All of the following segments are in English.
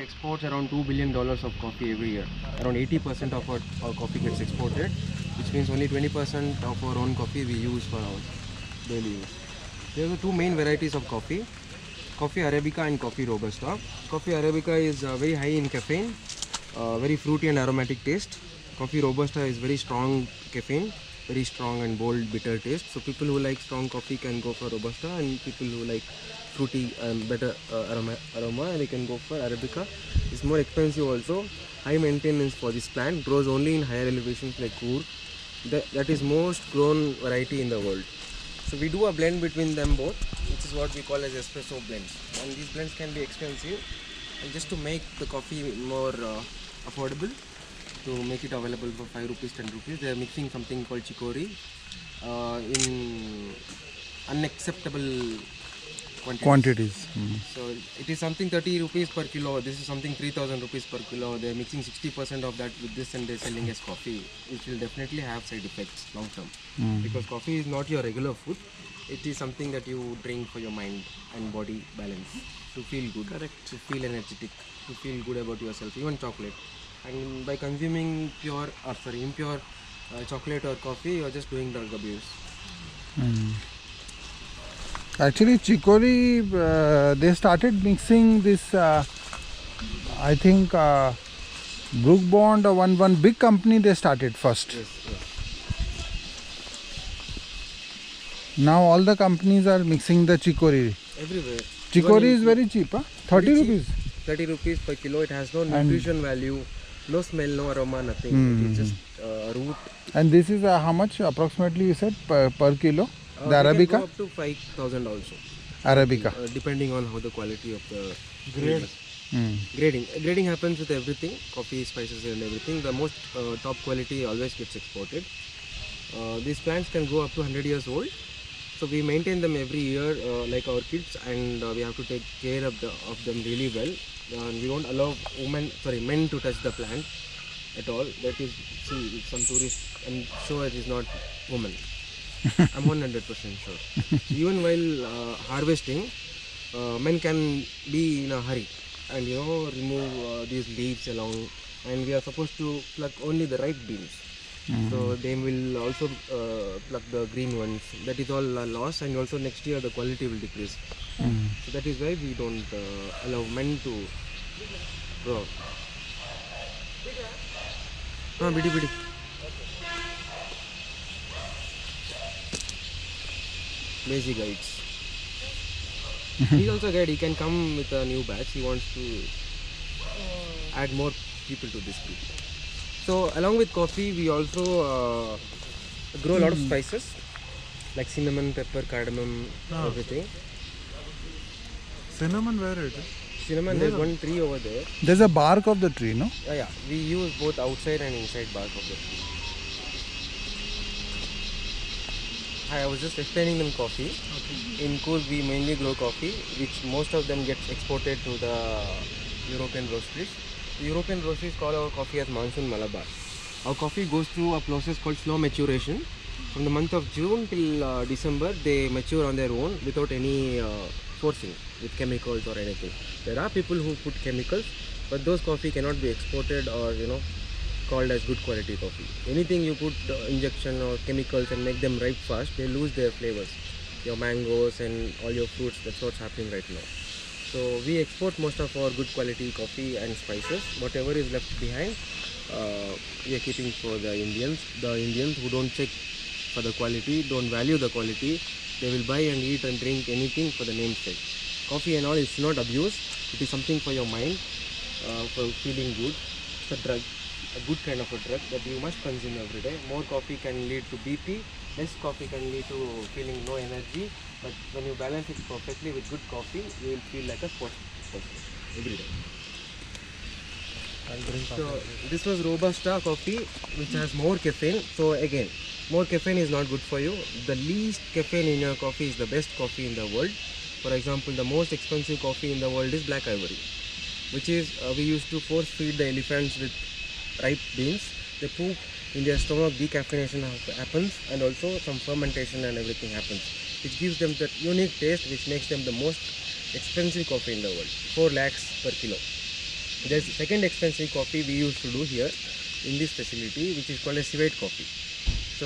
exports around $2 billion of coffee every year. Around 80% of our coffee gets exported, which means only 20% of our own coffee we use for our daily use. There are two main varieties of coffee: coffee Arabica and coffee Robusta. Coffee Arabica is very high in caffeine, very fruity and aromatic taste. Coffee Robusta is very strong caffeine, very strong and bold bitter taste. So people who like strong coffee can go for Robusta, and people who like fruity and better aroma they can go for Arabica. It's more expensive also. High maintenance for this plant. Grows only in higher elevations like Coorg. That is most grown variety in the world. So we do a blend between them both, which is what we call as espresso blends. And these blends can be expensive. And just to make the coffee more affordable, to make it available for 5 rupees, 10 rupees, they are mixing something called chicory in unacceptable quantities. So it is something 30 rupees per kilo. This is something 3000 rupees per kilo. They are mixing 60% of that with this, and they are selling as coffee, which will definitely have side effects long term. Because coffee is not your regular food. It is something that you drink for your mind and body balance, to feel good, to feel energetic, to feel good about yourself. Even chocolate. And by consuming impure chocolate or coffee, you are just doing drug abuse. Actually, chicory, they started mixing this, I think, Brook Bond or one big company they started first. Yes. Now all the companies are mixing the chicory. Everywhere. Chicory is very cheap, huh? 30 very rupees. Cheap. 30 rupees per kilo. It has no nutrition value, no smell, no aroma, nothing. It is just root. And this is how much approximately you said per kilo? The Arabica? Can go up to 5,000 also. Arabica. Depending on how the quality of the grade. Grading happens with everything, coffee, spices and everything. The most top quality always gets exported. These plants can go up to 100 years old. So we maintain them every year like our kids, and we have to take care of them really well. We don't allow men to touch the plant at all. That is, see, some tourists, I'm sure it is not women. I'm 100% sure. Even while harvesting, men can be in a hurry and remove these leaves along, and we are supposed to pluck only the ripe beans. So they will also pluck the green ones. That is all a loss, and also next year the quality will decrease. So that is why we don't allow men to grow. Bidi. Lazy guides. He's also a guide. He can come with a new batch. He wants to add more people to this group. So along with coffee, we also grow a lot of spices like cinnamon, pepper, cardamom, everything. Cinnamon, where it is? Cinnamon, there's one tree over there. There's a bark of the tree, no? Yeah. We use both outside and inside bark of the tree. I was just explaining them coffee. In Coorg, we mainly grow coffee, which most of them gets exported to the European roasteries. The European roasteries call our coffee as Monsoon Malabar. Our coffee goes through a process called slow maturation. From the month of June till December, they mature on their own without any forcing with chemicals or anything. There are people who put chemicals, but those coffee cannot be exported or called as good quality coffee. Anything you put injection or chemicals and make them ripe fast, they lose their flavors. Your mangoes and all your fruits, that's what's happening right now. So we export most of our good quality coffee and spices. Whatever is left behind, we are keeping for the Indians. The Indians who don't check for the quality, don't value the quality, they will buy and eat and drink anything for the name's sake. Coffee and all is not abuse. It is something for your mind, for feeling good. It's a drug, a good kind of a drug that you must consume every day. More coffee can lead to BP, less coffee can lead to feeling no energy. But when you balance it perfectly with good coffee, you will feel like a sports person every day. So this was Robusta coffee, which has more caffeine. So again, more caffeine is not good for you. The least caffeine in your coffee is the best coffee in the world. For example, the most expensive coffee in the world is Black Ivory, which is we used to force feed the elephants with ripe beans. They poop in their stomach, decaffeination happens, and also some fermentation and everything happens, which gives them that unique taste, which makes them the most expensive coffee in the world. 4 lakhs per kilo. There's second expensive coffee we used to do here in this facility, which is called a civet coffee. So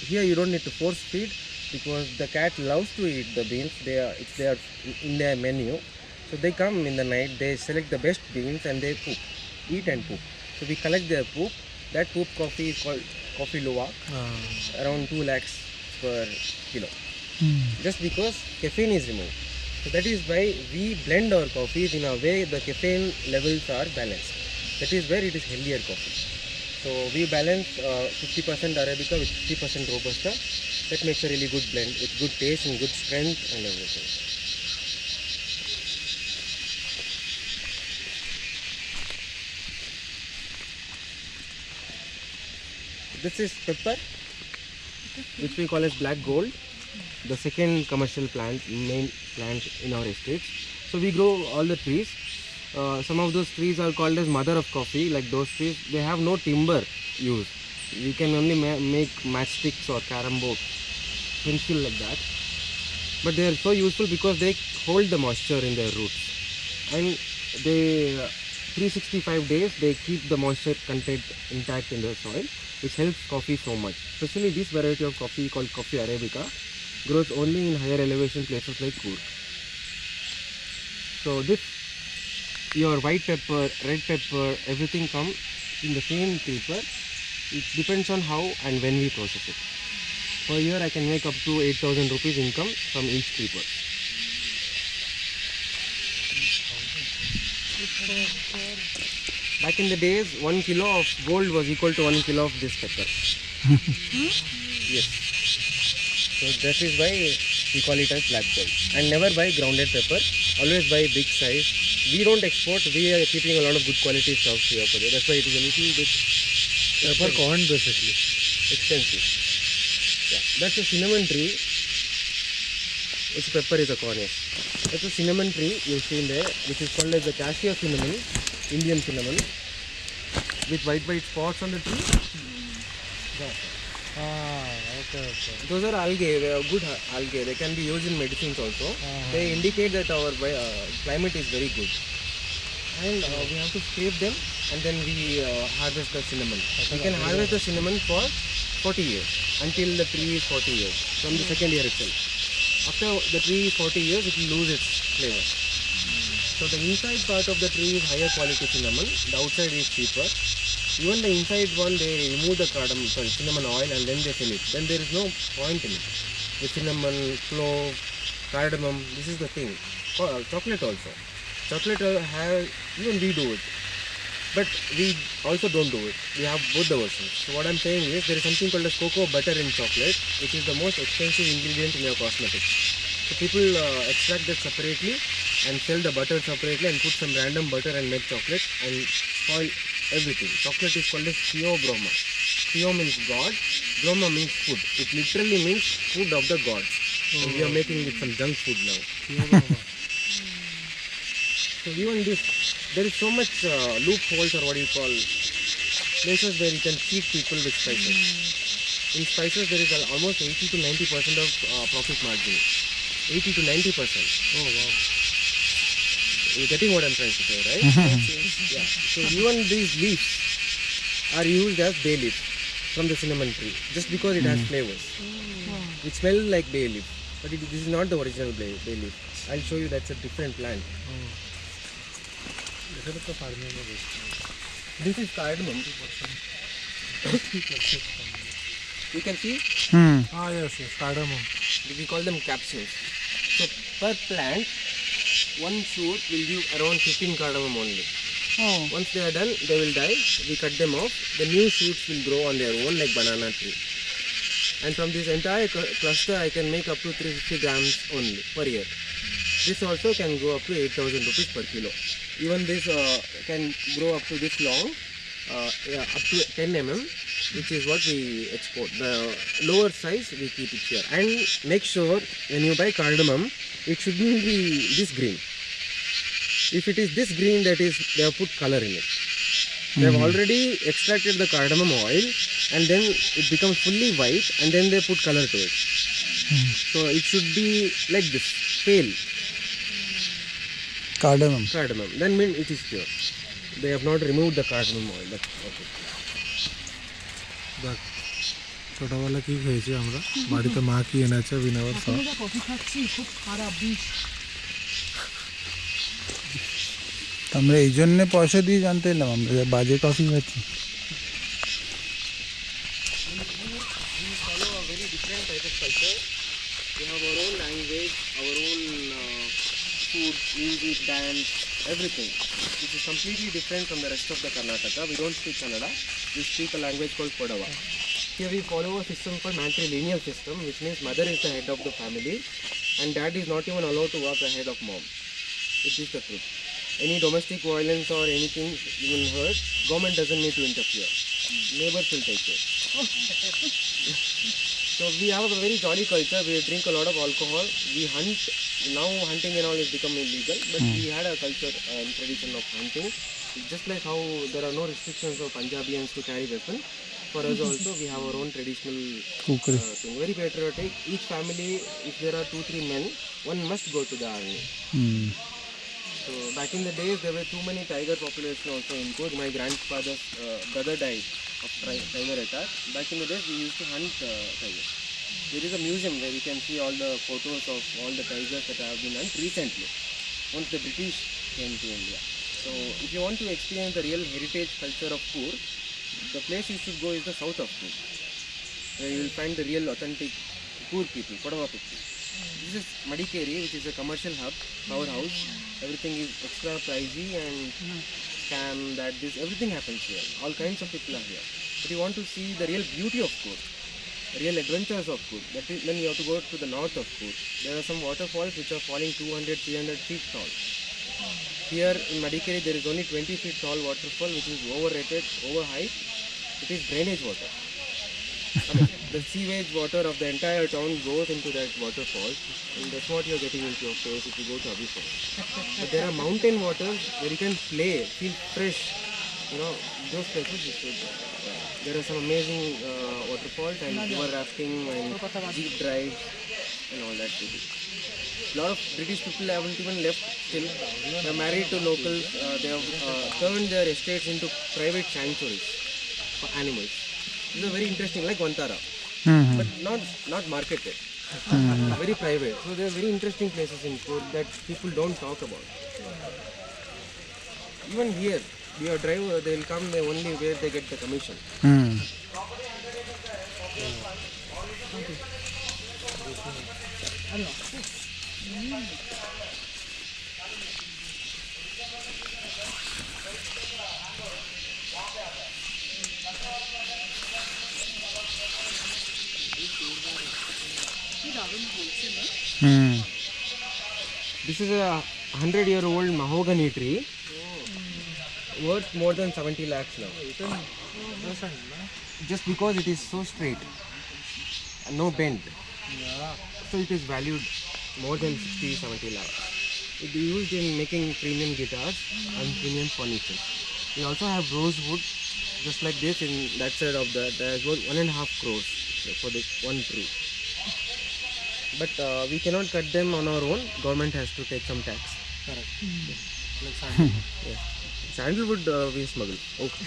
here you don't need to force feed because the cat loves to eat the beans. They are in their menu. So they come in the night, they select the best beans and they poop, eat and poop. So we collect their poop. That poop coffee is called coffee luwak, around 2 lakhs per kilo. Just because caffeine is removed. So that is why we blend our coffees in a way the caffeine levels are balanced. That is where it is healthier coffee. So we balance 50% Arabica with 50% Robusta. That makes a really good blend with good taste and good strength and everything. This is pepper, which we call as black gold, the second commercial plant, main plant in our estates. So we grow all the trees. Some of those trees are called as mother of coffee, like those trees. They have no timber used. You can only make matchsticks or carom board, pencil like that. But they are so useful because they hold the moisture in their roots. And they 365 days they keep the moisture content intact in the soil, which helps coffee so much. Especially this variety of coffee called coffee Arabica grows only in higher elevation places like Coorg. So this, your white pepper, red pepper, everything comes in the same creeper. It depends on how and when we process it. Per year I can make up to 8,000 rupees income from each creeper. Back in the days, 1 kilo of gold was equal to 1 kilo of this pepper. Yes. So that is why we call it as black gold. And never buy grounded pepper. Always buy big size. We don't export. We are keeping a lot of good quality stuff here for that. That's why it is a little bit pepper corn basically. Expensive. Yeah. That's a cinnamon tree. Its pepper is a corn, yes. That's a cinnamon tree you see in there, which is called as the cassia cinnamon, Indian cinnamon, with white spots on the tree. Okay. Those are algae, they are good algae. They can be used in medicines also. They indicate that our climate is very good. And we have to scrape them and then we harvest the cinnamon. We can harvest the cinnamon for 40 years, until the tree is 40 years, from the second year itself. After the tree is 40 years, it will lose its flavor. So the inside part of the tree is higher quality cinnamon, the outside is cheaper. Even the inside one, they remove the cinnamon oil and then they fill it. Then there is no point in it. The cinnamon, clove, cardamom, this is the thing. Chocolate also. Chocolate even we do it. But we also don't do it. We have both the versions. So what I'm saying is there is something called as cocoa butter in chocolate, which is the most expensive ingredient in your cosmetics. So people extract that separately and sell the butter separately and put some random butter and make chocolate and spoil everything. Chocolate is called as theobroma. Theo means God, broma means food. It literally means food of the gods. So we are making it some junk food now. So even this, there is so much loopholes or what you call places where you can cheat people with spices. In spices there is almost 80 to 90% of profit margin. 80 to 90%. Oh wow. You're getting what I'm trying to say, right? Yeah. So even these leaves are used as bay leaf from the cinnamon tree, just because it has flavors. It smells like bay leaf, but this is not the original bay leaf. I'll show you that's a different plant. This is cardamom. You can see? Yes, cardamom. We call them capsules. So per plant, one shoot will give around 15 cardamom only. Once they are done, they will die. We cut them off. The new shoots will grow on their own like banana tree. And from this entire cluster, I can make up to 350 grams only per year. This also can go up to 8,000 rupees per kilo. Even this can grow up to this long, up to 10 mm, which is what we export. The lower size we keep it here. And make sure when you buy cardamom, it shouldn't be this green. If it is this green, that is they have put color in it. They have already extracted the cardamom oil and then it becomes fully white and then they put color to it. So it should be like this, pale Cardamom. cardamom. Then mean it is pure. They have not removed the cardamom oil. That's okay. দেখ ছোটবেলা কি খেয়েছি আমরা বাড়িতে মা কি এনেছে বিনাবার সব কফি খাচ্ছি খুব খারাপ বিষ আমরা এই জন্য পয়সা দিয়ে জানতে এলাম আমরা যে বাজে কফি খাচ্ছি। We follow a very different type of culture. We have our own language, our own food, music, dance, everything. Which is completely different from the rest of the Karnataka. We don't speak Kannada. We speak a language called Kodava. Here we follow a system called matrilineal system, which means mother is the head of the family and dad is not even allowed to walk ahead of mom. It is the truth. Any domestic violence or anything even hurt, government doesn't need to interfere. Neighbors will take care. So we have a very jolly culture. We drink a lot of alcohol. We hunt. Now hunting and all is become illegal, but we had a culture and tradition of hunting. It's just like how there are no restrictions for Punjabians to carry weapons. For us also, we have our own traditional Cookery. thing. Very patriotic. Each family, if there are 2-3 men, one must go to the army. Hmm. So back in the days, there were too many tiger population also in Coorg. My grandfather's brother died of tiger attack. Back in the days, we used to hunt tigers. There is a museum where you can see all the photos of all the tigers that have been hunted recently, once the British came to India. So if you want to experience the real heritage culture of Coorg, the place you should go is the south of Coorg, where you will find the real authentic Coorg people, Kodava people. This is Madikeri, which is a commercial hub, powerhouse. Everything is extra pricey and scam, everything happens here. All kinds of people are here. But you want to see the real beauty of Coorg, the real adventures of Coorg, then you have to go to the north of Coorg. There are some waterfalls which are falling 200-300 feet tall. Here in Madikeri there is only 20 feet tall waterfall which is overrated, overhyped. It is drainage water. I mean, the sewage water of the entire town goes into that waterfall, and that's what you're getting into your face if you go to Abbey Falls. But there are mountain waters where you can play, feel fresh. You know, those places you should. There are some amazing waterfalls and river rafting and jeep drives and all that to do. A lot of British people haven't even left still. They are married to locals. They have turned their estates into private sanctuaries for animals. This is very interesting, like Vantara, but not marketed. Very private. So there are very interesting places in Coorg that people don't talk about. Even here, your driver, they will come they only where they get the commission. Hmm. Hmm. This is a 100-year-old mahogany tree. Worth more than 70 lakhs now. Just because it is so straight and no bend. So it is valued more than 60-70 lakhs. It is used in making premium guitars and premium furniture. We also have rosewood just like this in that side of that. There is worth 1.5 crores for this one tree. But we cannot cut them on our own. Government has to take some tax. Correct. Like Yeah. Sandalwood we smuggle. Okay.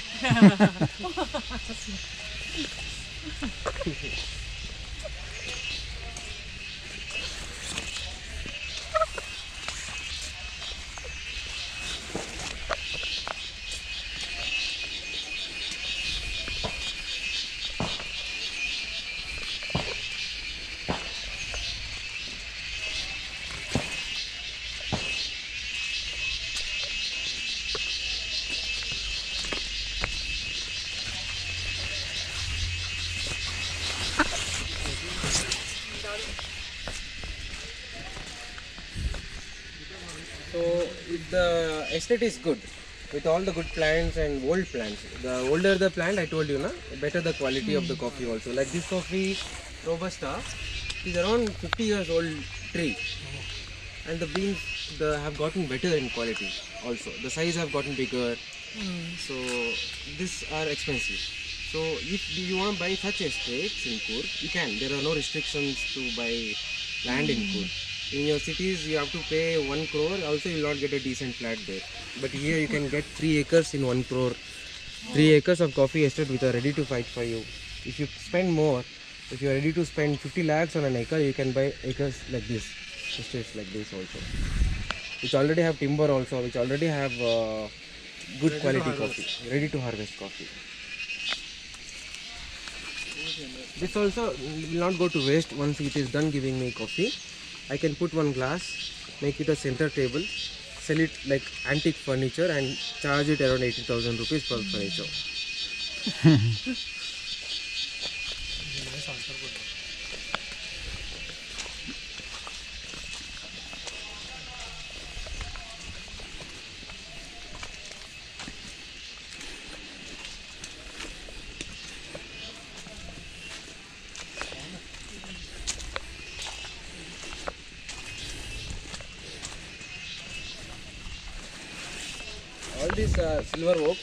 So if the estate is good, with all the good plants and old plants, the older the plant, I told you, na, better the quality of the coffee also. Like this coffee, Robusta, is around 50 years old tree, and the beans have gotten better in quality also. The size have gotten bigger, so these are expensive. So if you want to buy such estates in Coorg, you can. There are no restrictions to buy land in Coorg. In your cities, you have to pay 1 crore. Also, you will not get a decent flat there. But here, you can get 3 acres in 1 crore. 3 acres of coffee estate which are ready to fight for you. If you spend more, if you are ready to spend 50 lakhs on an acre, you can buy acres like this, estates like this also. Which already have timber also, which already have good quality coffee, ready to harvest coffee. This also will not go to waste once it is done giving me coffee. I can put one glass, make it a center table, sell it like antique furniture and charge it around 80,000 rupees per furniture. All these silver oak,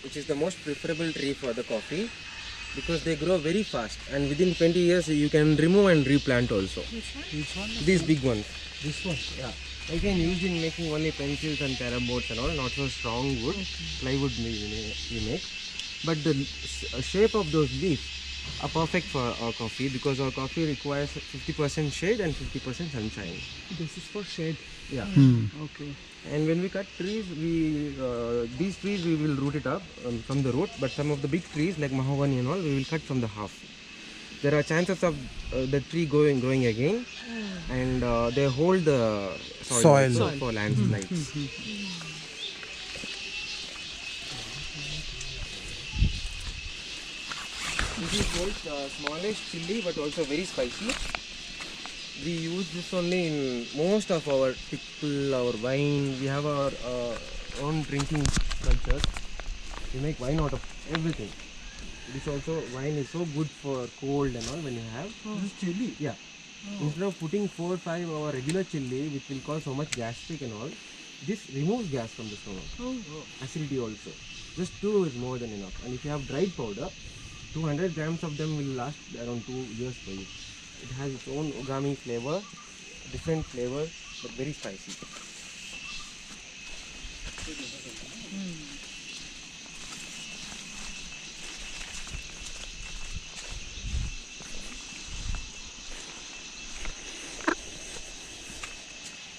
which is the most preferable tree for the coffee, because they grow very fast and within 20 years you can remove and replant also. Which one? These big ones. This one. Yeah. Again used in making only pencils and carom boards and all, not so strong wood, plywood we make. But the shape of those leaves are perfect for our coffee because our coffee requires 50% shade and 50% sunshine. This is for shade. Yeah. Okay. And when we cut trees, these trees we will root it up from the root, but some of the big trees like mahogany and all, we will cut from the half. There are chances of the tree growing again, and they hold the soil. Soil. For landslides. This is both smallish chili but also very spicy. We use this only in most of our pickle, our wine. We have our own drinking culture. We make wine out of everything. This also, wine is so good for cold and all when you have. This is chili. Yeah. Instead of putting 4 or 5 our regular chili, which will cause so much gastric and all, this removes gas from the stomach. Acidity also. Just 2 is more than enough. And if you have dried powder, 200 grams of them will last around 2 years for you. It has its own ogami flavor, different flavor, but very spicy.